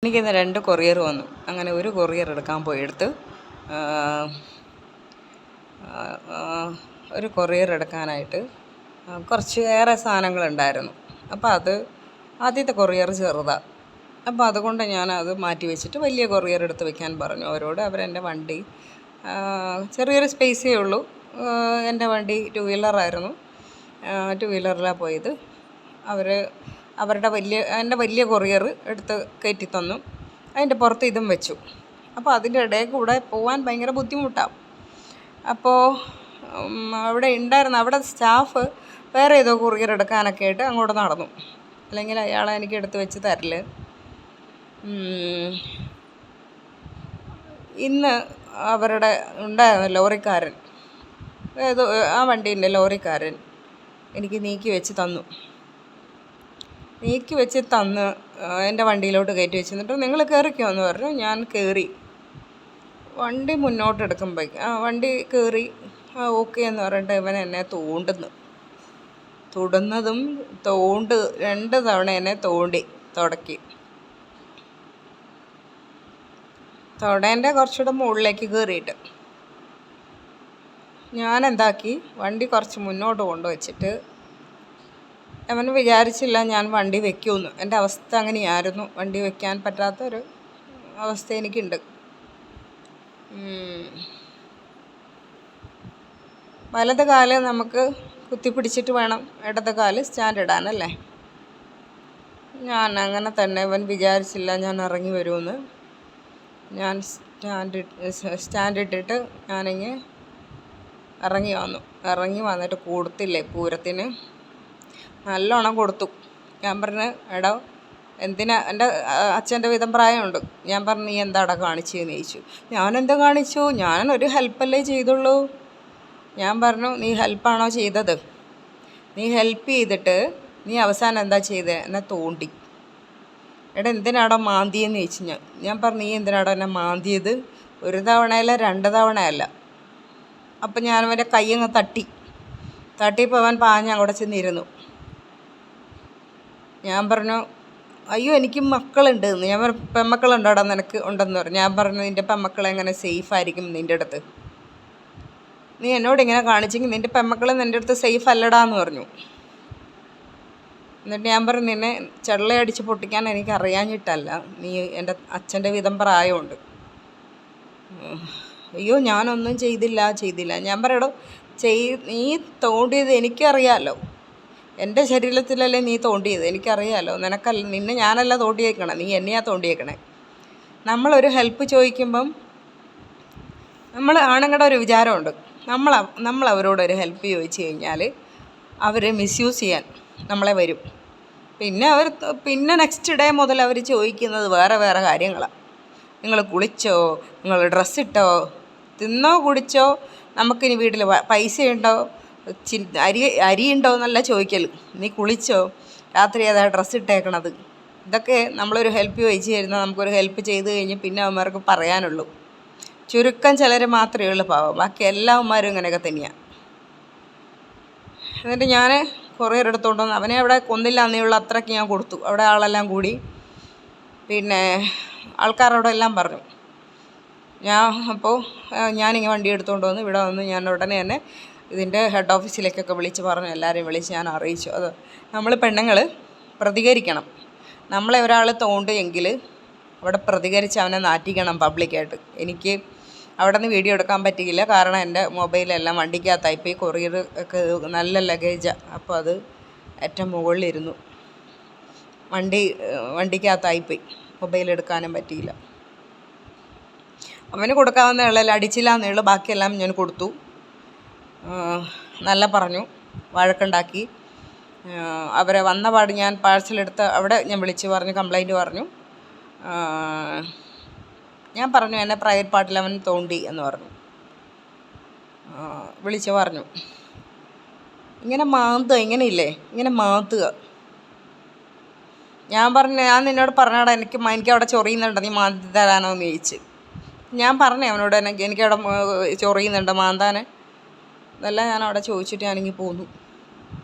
എനിക്കിന്ന് 2 കൊറിയർ വന്നു. അങ്ങനെ ഒരു കൊറിയർ എടുക്കാൻ പോയെടുത്ത് ഒരു കൊറിയർ എടുക്കാനായിട്ട് കുറച്ച് ഏറെ സാധനങ്ങളുണ്ടായിരുന്നു. അപ്പോൾ അത് ആദ്യത്തെ കൊറിയർ ചെറുതാണ്. അപ്പോൾ അതുകൊണ്ട് ഞാനത് മാറ്റി വെച്ചിട്ട് വലിയ കൊറിയർ എടുത്ത് വെക്കാൻ പറഞ്ഞു അവരോട്. അവരെൻ്റെ വണ്ടി ചെറിയൊരു സ്പേസേ ഉള്ളൂ. എൻ്റെ വണ്ടി 2 വീലറായിരുന്നു. 2 വീലറിലാണ് പോയത്. എൻ്റെ വലിയ കൊറിയർ എടുത്ത് കയറ്റി തന്നു. അതിൻ്റെ പുറത്ത് ഇതും വെച്ചു. അപ്പോൾ അതിൻ്റെ ഇടയിൽ കൂടെ പോകാൻ ഭയങ്കര ബുദ്ധിമുട്ടാണ്. അപ്പോൾ അവിടെ സ്റ്റാഫ് വേറെ ഏതോ കൊറിയർ എടുക്കാനൊക്കെ ആയിട്ട് അങ്ങോട്ട് നടന്നു. അല്ലെങ്കിൽ അയാളെ എനിക്ക് എടുത്ത് വെച്ച് തരില്ല. ഇന്ന് അവരുടെ ഉണ്ടായിരുന്ന ലോറിക്കാരൻ, ഏതോ ആ വണ്ടീൻ്റെ ലോറിക്കാരൻ എനിക്ക് നീക്കി വെച്ച് തന്നു എൻ്റെ വണ്ടിയിലോട്ട് കയറ്റി വെച്ച് എന്നിട്ട് നിങ്ങൾ കയറിക്കോ എന്ന് പറഞ്ഞു. ഞാൻ കയറി. വണ്ടി മുന്നോട്ട് എടുക്കുമ്പോഴേക്കും വണ്ടി കയറി ഓക്കെ എന്ന് പറഞ്ഞിട്ട് ഇവൻ എന്നെ തൊടുന്നതും 2 തവണ എന്നെ തുടക്കി. തൊടേൻ്റെ കുറച്ചുകൂടെ മുകളിലേക്ക് കയറിയിട്ട് ഞാൻ എന്താക്കി, വണ്ടി കുറച്ച് മുന്നോട്ട് കൊണ്ടുവച്ചിട്ട് അവൻ വിചാരിച്ചില്ല ഞാൻ വണ്ടി വെക്കുമെന്ന്. എൻ്റെ അവസ്ഥ അങ്ങനെയായിരുന്നു. വണ്ടി വെക്കാൻ പറ്റാത്തൊരു അവസ്ഥ എനിക്കുണ്ട്. വലത് കാല് നമുക്ക് കുത്തിപ്പിടിച്ചിട്ട് വേണം ഇടത് കാല് സ്റ്റാൻഡ് ഇടാനല്ലേ. ഞാൻ അങ്ങനെ തന്നെ, അവൻ വിചാരിച്ചില്ല ഞാൻ ഇറങ്ങി വരുമെന്ന്. ഞാൻ സ്റ്റാൻഡ് ഇട്ടിട്ട് ഞാനിങ്ങ് ഇറങ്ങി വന്നിട്ട് കൊടുത്തില്ലേ പൂരത്തിന്, നല്ലോണം കൊടുത്തു. ഞാൻ പറഞ്ഞു, എടാ എന്തിനാ, എൻ്റെ അച്ഛൻ്റെ വിധം പ്രായമുണ്ട്. ഞാൻ പറഞ്ഞു, നീ എന്താടാ കാണിച്ചതെന്ന് ചോദിച്ചു. ഞാനെന്താ കാണിച്ചു, ഞാനൊരു ഹെൽപ്പല്ലേ ചെയ്തുള്ളൂ. ഞാൻ പറഞ്ഞു, നീ ഹെൽപ്പാണോ ചെയ്തത്? നീ ഹെൽപ്പ് ചെയ്തിട്ട് നീ അവസാനം എന്താ ചെയ്തത്? എന്നെ തോണ്ടി. എടാ എന്തിനാടോ മാന്തിയെന്ന് ചോദിച്ചു. ഞാൻ പറഞ്ഞു, നീ എന്തിനാടോ എന്നെ മാന്തിയത്? 1 തവണയല്ല 2 തവണയല്ല. അപ്പം ഞാൻ അവൻ്റെ കയ്യങ്ങ് തട്ടിയപ്പോൾ അവൻ പാഞ്ഞ് അവിടെ ചെന്നിരുന്നു. ഞാൻ പറഞ്ഞു, അയ്യോ എനിക്ക് മക്കളുണ്ട് എന്ന്. ഞാൻ പറഞ്ഞു, പെമ്മക്കളുണ്ടോടാ നിനക്ക്? ഉണ്ടെന്ന് പറഞ്ഞു. ഞാൻ പറഞ്ഞു, നിൻ്റെ പെമ്മക്കളെങ്ങനെ സേഫായിരിക്കും നിൻ്റെ അടുത്ത്? നീ എന്നോട് ഇങ്ങനെ കാണിച്ചെങ്കിൽ നിൻ്റെ പെമ്മക്കൾ നിൻ്റെ അടുത്ത് സേഫ് അല്ലടാന്ന് പറഞ്ഞു. എന്നിട്ട് ഞാൻ പറഞ്ഞു, നിന്നെ ചെള്ളയടിച്ച് പൊട്ടിക്കാൻ എനിക്ക് അറിയാഞ്ഞിട്ടല്ല, നീ എൻ്റെ അച്ഛൻ്റെ വിധം പ്രായമുണ്ട്. അയ്യോ ഞാനൊന്നും ചെയ്തില്ല. ഞാൻ പറയടോ, നീ തോണ്ടിയത് എനിക്കറിയാമല്ലോ. എൻ്റെ ശരീരത്തിലല്ലേ നീ തോണ്ടിയത്, എനിക്കറിയാമല്ലോ. നിന്നെ ഞാനല്ല തോണ്ടിയേക്കണേ, നീ എന്നെയാണ് തോണ്ടിയേക്കണേ. നമ്മളൊരു ഹെൽപ്പ് ചോദിക്കുമ്പം ആണുങ്ങളുടെ ഒരു വിചാരമുണ്ട്, നമ്മൾ അവരോടൊരു ഹെൽപ്പ് ചോദിച്ചു കഴിഞ്ഞാൽ അവർ മിസ്യൂസ് ചെയ്യാൻ നമ്മളെ വരും. പിന്നെ നെക്സ്റ്റ് ഡേ മുതൽ അവർ ചോദിക്കുന്നത് വേറെ കാര്യങ്ങളാണ്. നിങ്ങൾ കുളിച്ചോ, നിങ്ങൾ ഡ്രസ്സിട്ടോ, തിന്നോ കുടിച്ചോ, നമുക്കിനി വീട്ടിൽ പൈസയുണ്ടോ, അരിയുണ്ടോ എന്നല്ല ചോദിക്കൽ. നീ കുളിച്ചോ, രാത്രി ഏതാ ഡ്രസ്സ് ഇട്ടേക്കണത്? ഇതൊക്കെ നമ്മളൊരു ഹെൽപ്പ് ചോദിച്ചു തരുന്നത്. നമുക്കൊരു ഹെൽപ്പ് ചെയ്ത് കഴിഞ്ഞ് പിന്നെ അവന്മാർക്ക് പറയാനുള്ളൂ. ചുരുക്കം ചിലർ മാത്രമേ ഉള്ളൂ പാവം, ബാക്കി എല്ലാവന്മാരും ഇങ്ങനെയൊക്കെ തന്നെയാണ്. എന്നിട്ട് ഞാൻ കൊറിയർ എടുത്തുകൊണ്ട് വന്ന് അവനെ അവിടെ കൊന്നില്ല എന്നേയുള്ള അത്രയ്ക്ക് ഞാൻ കൊടുത്തു. അവിടെ ആളെല്ലാം കൂടി, പിന്നെ ആൾക്കാരോടെ എല്ലാം പറഞ്ഞു. ഞാനിങ്ങനെ വണ്ടി എടുത്തുകൊണ്ട് വന്ന് ഇവിടെ വന്ന് ഞാൻ ഉടനെ തന്നെ ഇതിൻ്റെ ഹെഡ് ഓഫീസിലേക്കൊക്കെ വിളിച്ച് പറഞ്ഞു. എല്ലാവരെയും വിളിച്ച് ഞാൻ അറിയിച്ചു. അത് നമ്മൾ പെണ്ണുങ്ങൾ പ്രതികരിക്കണം. നമ്മളെ ഒരാൾ തോണ്ടുമെങ്കിൽ അവിടെ പ്രതികരിച്ച് അവനെ നാറ്റിക്കണം പബ്ലിക്കായിട്ട്. എനിക്ക് അവിടെ നിന്ന് വീഡിയോ എടുക്കാൻ പറ്റിയില്ല, കാരണം എൻ്റെ മൊബൈലെല്ലാം വണ്ടിക്കകത്തായിപ്പോയി. കൊറിയർ ഒക്കെ നല്ല ലഗേജാണ്. അപ്പോൾ അത് ഏറ്റവും മുകളിലിരുന്നു, വണ്ടിക്കകത്തായിപ്പോയി. മൊബൈൽ എടുക്കാനും പറ്റിയില്ല. അവന് കൊടുക്കാവുന്ന ഉള്ളതിൽ അടിച്ചില്ല എന്നുള്ളൂ, ബാക്കിയെല്ലാം ഞാൻ കൊടുത്തു. നല്ല പറഞ്ഞു, വഴക്കുണ്ടാക്കി. അവരെ വന്നപാട് ഞാൻ പാഴ്സലെടുത്ത് അവിടെ ഞാൻ വിളിച്ച് പറഞ്ഞു, കംപ്ലൈൻറ്റ് പറഞ്ഞു. ഞാൻ പറഞ്ഞു, എന്നെ പ്രൈവറ്റ് പാർട്ടിൽ അവൻ തോണ്ടി എന്ന് പറഞ്ഞു. വിളിച്ച് പറഞ്ഞു, ഇങ്ങനെ മാന്തുക. ഞാൻ പറഞ്ഞു, ഞാൻ നിന്നോട് പറഞ്ഞാടാ, എനിക്ക് അവിടെ ചൊറിയുന്നുണ്ട്, നീ മാന്തി തരാനോ എന്ന് ചോദിച്ച്. ഞാൻ പറഞ്ഞു അവനോട്, എനിക്കവിടെ ചൊറിയുന്നുണ്ട് മാന്താൻ. ഇതെല്ലാം ഞാൻ അവിടെ ചോദിച്ചിട്ട് ഞാനിങ്ങ് പോന്നു.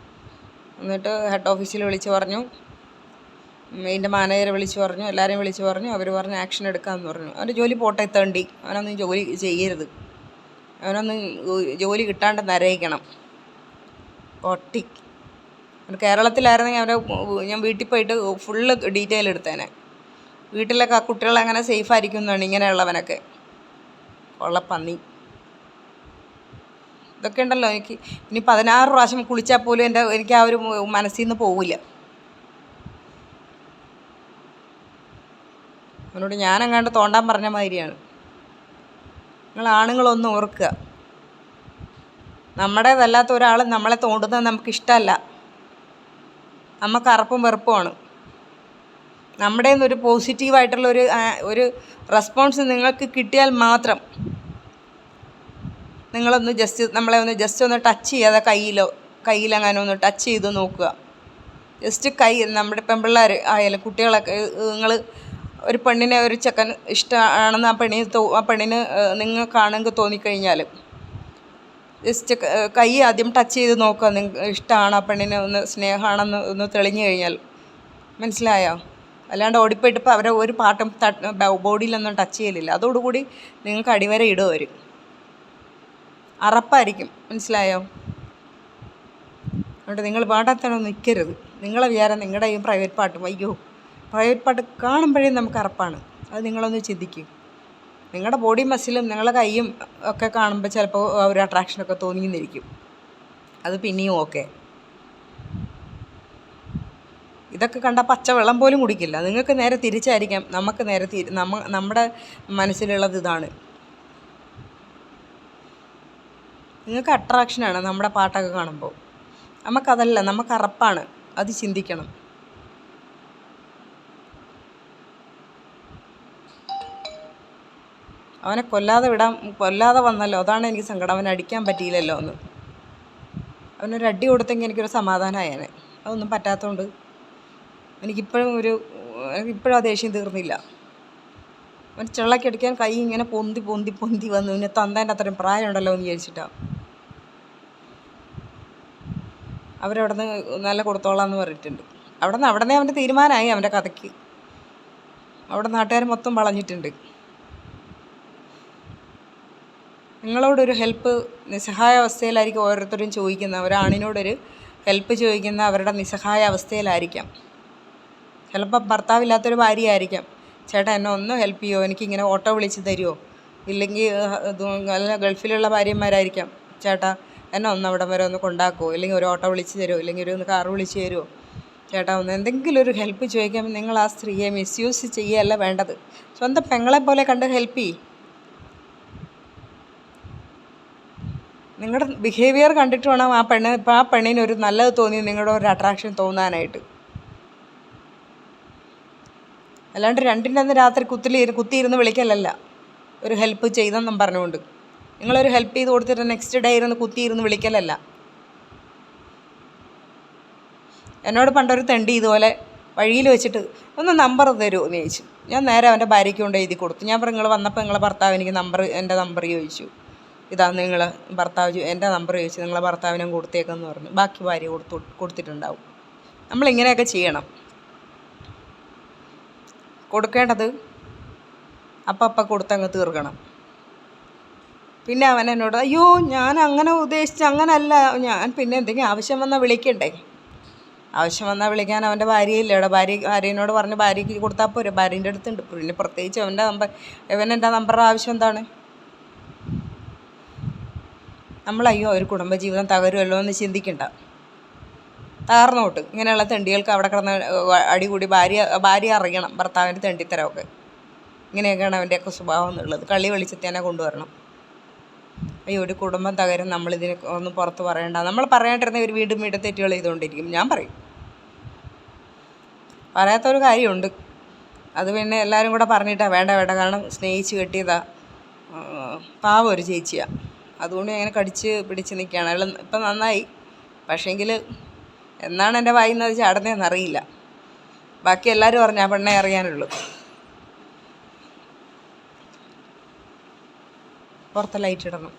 എന്നിട്ട് ഹെഡ് ഓഫീസിൽ വിളിച്ച് പറഞ്ഞു, ഇതിൻ്റെ മാനേജറെ വിളിച്ച് പറഞ്ഞു, എല്ലാവരെയും വിളിച്ച് പറഞ്ഞു. അവർ പറഞ്ഞു ആക്ഷൻ എടുക്കാമെന്ന് പറഞ്ഞു. അവൻ്റെ ജോലി പോട്ടെ തേണ്ടി, അവനൊന്നും ജോലി ചെയ്യരുത്, അവനൊന്നും ജോലി കിട്ടാണ്ട് നരയിക്കണം പൊട്ടി. കേരളത്തിലായിരുന്നെങ്കിൽ അവരെ ഞാൻ വീട്ടിൽ പോയിട്ട് ഫുള്ള് ഡീറ്റെയിൽ എടുത്തേനെ. വീട്ടിലൊക്കെ ആ കുട്ടികളെങ്ങനെ സേഫായിരിക്കും എന്നാണ് ഇങ്ങനെയുള്ളവനൊക്കെ. കൊള്ളപ്പന്നി ഇതൊക്കെ ഉണ്ടല്ലോ. ഇനി 16 പ്രാവശ്യം കുളിച്ചാൽ പോലും എനിക്ക് ആ ഒരു മനസ്സിൽ നിന്ന് പോവില്ല. അവനോട് ഞാനെങ്ങാണ്ട് തോണ്ടാൻ പറഞ്ഞ മാതിരിയാണ്. നിങ്ങൾ ആണുങ്ങളൊന്നും ഓർക്കുക, നമ്മുടേതല്ലാത്ത ഒരാൾ നമ്മളെ തോണ്ടുന്നത് നമുക്കിഷ്ടമല്ല. നമുക്ക് അറപ്പും വെറുപ്പുമാണ്. നമ്മുടെ ഒരു പോസിറ്റീവായിട്ടുള്ള ഒരു റെസ്പോൺസ് നിങ്ങൾക്ക് കിട്ടിയാൽ മാത്രം നമ്മളെ ഒന്ന് ടച്ച് ചെയ്യാതെ കയ്യിലെങ്ങാനും ഒന്ന് ടച്ച് ചെയ്ത് നോക്കുക. ജസ്റ്റ് നമ്മുടെ പെൺപിള്ളേർ ആയാലും കുട്ടികളൊക്കെ, നിങ്ങൾ ഒരു പെണ്ണിനെ ഒരു ചെക്കൻ ഇഷ്ടമാണെന്ന് ആ പെണ്ണിന് നിങ്ങൾക്കാണെങ്കിൽ തോന്നിക്കഴിഞ്ഞാൽ ജസ്റ്റ് കൈ ആദ്യം ടച്ച് ചെയ്ത് നോക്കുക. നിങ്ങൾക്ക് ഇഷ്ടമാണ് ആ പെണ്ണിനെ, ഒന്ന് സ്നേഹമാണെന്ന് ഒന്ന് തെളിഞ്ഞു കഴിഞ്ഞാൽ. മനസ്സിലായോ? അല്ലാണ്ട് ഓടിപ്പോയിട്ട് ഇപ്പോൾ അവരെ ഒരു പാട്ടും ബോഡിയിലൊന്നും ടച്ച് ചെയ്യലില്ല. അതോടുകൂടി നിങ്ങൾക്ക് അടിവരെ ഇടും അവർ. അറപ്പായിരിക്കും. മനസ്സിലായോ? അതുകൊണ്ട് നിങ്ങൾ വേണ്ടാത്തന്നെ നിൽക്കരുത്. നിങ്ങളെ വിചാരം നിങ്ങളുടെ ഈ പ്രൈവറ്റ് പാട്ടും, അയ്യോ പ്രൈവറ്റ് പാട്ട് കാണുമ്പോഴേ നമുക്ക് അറപ്പാണ്. അത് നിങ്ങളൊന്ന് ചിന്തിക്കും. നിങ്ങളുടെ ബോഡി മസിലും നിങ്ങളുടെ കൈയും ഒക്കെ കാണുമ്പോൾ ചിലപ്പോൾ ഒരു അട്രാക്ഷനൊക്കെ തോന്നിയെന്നിരിക്കും. അത് പിന്നെയും ഓക്കെ. ഇതൊക്കെ കണ്ടാൽ പച്ചവെള്ളം പോലും കുടിക്കില്ല. നിങ്ങൾക്ക് നേരെ തിരിച്ചായിരിക്കാം. നമുക്ക് നേരെ നമ്മുടെ മനസ്സിലുള്ളത് ഇതാണ്. നിങ്ങൾക്ക് അട്രാക്ഷനാണ് നമ്മുടെ പാട്ടൊക്കെ കാണുമ്പോൾ. നമുക്കതല്ല, നമുക്ക് അറപ്പാണ്. അത് ചിന്തിക്കണം. അവനെ കൊല്ലാതെ വന്നല്ലോ, അതാണ് എനിക്ക് സങ്കടം. അവനെ അടിക്കാൻ പറ്റിയില്ലല്ലോ എന്ന്. അവനൊരു അടി കൊടുത്തെങ്കിൽ എനിക്കൊരു സമാധാനമായേനെ. അതൊന്നും പറ്റാത്തതുകൊണ്ട് എനിക്കിപ്പോഴും ആ ദേഷ്യം തീർന്നില്ല. അവൻ ചെള്ളക്കടിക്കാൻ കൈ ഇങ്ങനെ പൊന്തി പൊന്തി പൊന്തി വന്നു. പിന്നെ തന്തേൻ്റെ അത്രയും പ്രായമുണ്ടല്ലോ എന്ന് വിചാരിച്ചിട്ടാണ്. അവരവിടെ നിന്ന് നല്ല കൊടുത്തോളാം എന്ന് പറഞ്ഞിട്ടുണ്ട്. അവിടെ അവൻ്റെ തീരുമാനമായി അവൻ്റെ കഥയ്ക്ക്. അവിടെ നാട്ടുകാർ മൊത്തം വളഞ്ഞിട്ടുണ്ട്. നിങ്ങളോടൊരു ഹെൽപ്പ് നിസ്സഹായ അവസ്ഥയിലായിരിക്കും ഓരോരുത്തരും ചോദിക്കുന്നത്. ഒരാണിനോടൊരു ഹെൽപ്പ് ചോദിക്കുന്ന അവരുടെ നിസ്സഹായ അവസ്ഥയിലായിരിക്കാം. ചിലപ്പോൾ ഭർത്താവില്ലാത്തൊരു ഭാര്യയായിരിക്കാം. ചേട്ടാ എന്നെ ഒന്ന് ഹെൽപ്പ് ചെയ്യുമോ, എനിക്കിങ്ങനെ ഓട്ടോ വിളിച്ച് തരുമോ? ഇല്ലെങ്കിൽ നല്ല ഗൾഫിലുള്ള ഭാര്യമാരായിരിക്കാം. ചേട്ടാ എന്നെ ഒന്ന് അവിടെ വരെ ഒന്ന് കൊണ്ടാക്കുമോ, ഇല്ലെങ്കിൽ ഒരു ഓട്ടോ വിളിച്ച് തരുമോ, ഇല്ലെങ്കിൽ ഒരു കാർ വിളിച്ച് തരുമോ? ചേട്ടാ ഒന്ന് എന്തെങ്കിലും ഒരു ഹെൽപ്പ് ചോദിക്കാൻ നിങ്ങൾ ആ സ്ത്രീയെ മിസ്യൂസ് ചെയ്യുകയല്ല വേണ്ടത്. സ്വന്തം പെങ്ങളെ പോലെ കണ്ട് ഹെൽപ്പ് ചെയ്യും. നിങ്ങളുടെ ബിഹേവിയർ കണ്ടിട്ട് വേണം ആ പെണ്ണിന് ഒരു നല്ലത് തോന്നി നിങ്ങളുടെ ഒരു അട്രാക്ഷൻ തോന്നാനായിട്ട്. അല്ലാണ്ട് രണ്ടിൻ്റെ അന്ന് രാത്രി കുത്തിയിരുന്ന് വിളിക്കലല്ല ഒരു ഹെൽപ്പ് ചെയ്തെന്നും പറഞ്ഞുകൊണ്ട്. നിങ്ങളൊരു ഹെൽപ്പ് ചെയ്ത് കൊടുത്തിട്ട് നെക്സ്റ്റ് ഡേ കുത്തിയിരുന്ന് വിളിക്കലല്ല. എന്നോട് പണ്ടൊരു തെണ്ടി ഇതുപോലെ വഴിയിൽ വെച്ചിട്ട് ഒന്ന് നമ്പർ തരുമോ എന്ന് ചോദിച്ചു. ഞാൻ നേരെ അവൻ്റെ ഭാര്യയ്ക്ക് കൊണ്ട് എഴുതി കൊടുത്തു. ഞാൻ പറഞ്ഞു നിങ്ങൾ വന്നപ്പോൾ നിങ്ങളെ ഭർത്താവ് എനിക്ക് എൻ്റെ നമ്പർ ചോദിച്ചു. ഇതാ നിങ്ങൾ ഭർത്താവ് എൻ്റെ നമ്പർ ചോദിച്ചു, നിങ്ങളെ ഭർത്താവിനും കൊടുത്തേക്കെന്ന് പറഞ്ഞു. ബാക്കി ഭാര്യ കൊടുത്തിട്ടുണ്ടാവും. നമ്മളിങ്ങനെയൊക്കെ ചെയ്യണം. കൊടുക്കേണ്ടത് അപ്പം കൊടുത്തങ്ങ് തീർക്കണം. പിന്നെ അവൻ എന്നോട് അയ്യോ ഞാൻ അങ്ങനെ ഉദ്ദേശിച്ച് അങ്ങനല്ല, ഞാൻ പിന്നെ എന്തെങ്കിലും ആവശ്യം വന്നാൽ വിളിക്കണ്ടേ? ആവശ്യം വന്നാൽ വിളിക്കാൻ അവൻ്റെ ഭാര്യയില്ല ഇവിടെ. ഭാര്യനോട് പറഞ്ഞ് ഭാര്യയ്ക്ക് കൊടുത്താൽ പോരെ, ഭാര്യൻ്റെ അടുത്തുണ്ട്. പിന്നെ പ്രത്യേകിച്ച് എൻ്റെ നമ്പറുടെ ആവശ്യം എന്താണ്? നമ്മളയ്യോ ഒരു കുടുംബജീവിതം തകരുമല്ലോ എന്ന് ചിന്തിക്കണ്ട. തകർന്നോട്ട്. ഇങ്ങനെയുള്ള തെണ്ടികൾക്ക് അവിടെ കിടന്ന് അടികൂടി ഭാര്യ അറിയണം ഭർത്താവിൻ്റെ തെണ്ടിത്തരമൊക്കെ. ഇങ്ങനെയൊക്കെയാണ് അവൻ്റെയൊക്കെ സ്വഭാവം എന്നുള്ളത്. കള്ളി വെളിച്ചത്തിൽ തന്നെ കൊണ്ടുവരണം. അയ്യോ ഒരു കുടുംബം തകരും, നമ്മളിതിനെ ഒന്നും പുറത്ത് പറയണ്ട. നമ്മൾ പറയാണ്ടിരുന്ന ഇവർ വീണ്ടും തെറ്റുകൾ ചെയ്തുകൊണ്ടിരിക്കും. ഞാൻ പറയും, പറയാത്തൊരു കാര്യമുണ്ട്. അത് പിന്നെ എല്ലാവരും കൂടെ പറഞ്ഞിട്ടാണ് വേണ്ട കാരണം സ്നേഹിച്ച് കെട്ടിയതാ, പാവം ഒരു ചേച്ചിയാണ്. അതുകൊണ്ട് ഞാൻ കടിച്ച് പിടിച്ച് നിൽക്കുകയാണ്. അയാൾ ഇപ്പം നന്നായി. പക്ഷേങ്കിൽ എന്നാണ് എൻ്റെ വായിൽ നിന്ന് അത് ചാടുന്നതെന്ന് അറിയില്ല. ബാക്കി എല്ലാവരും പറഞ്ഞു ആ പെണ്ണെ അറിയാനുള്ളൂ. പുറത്ത് ലൈറ്റ് ഇടണം.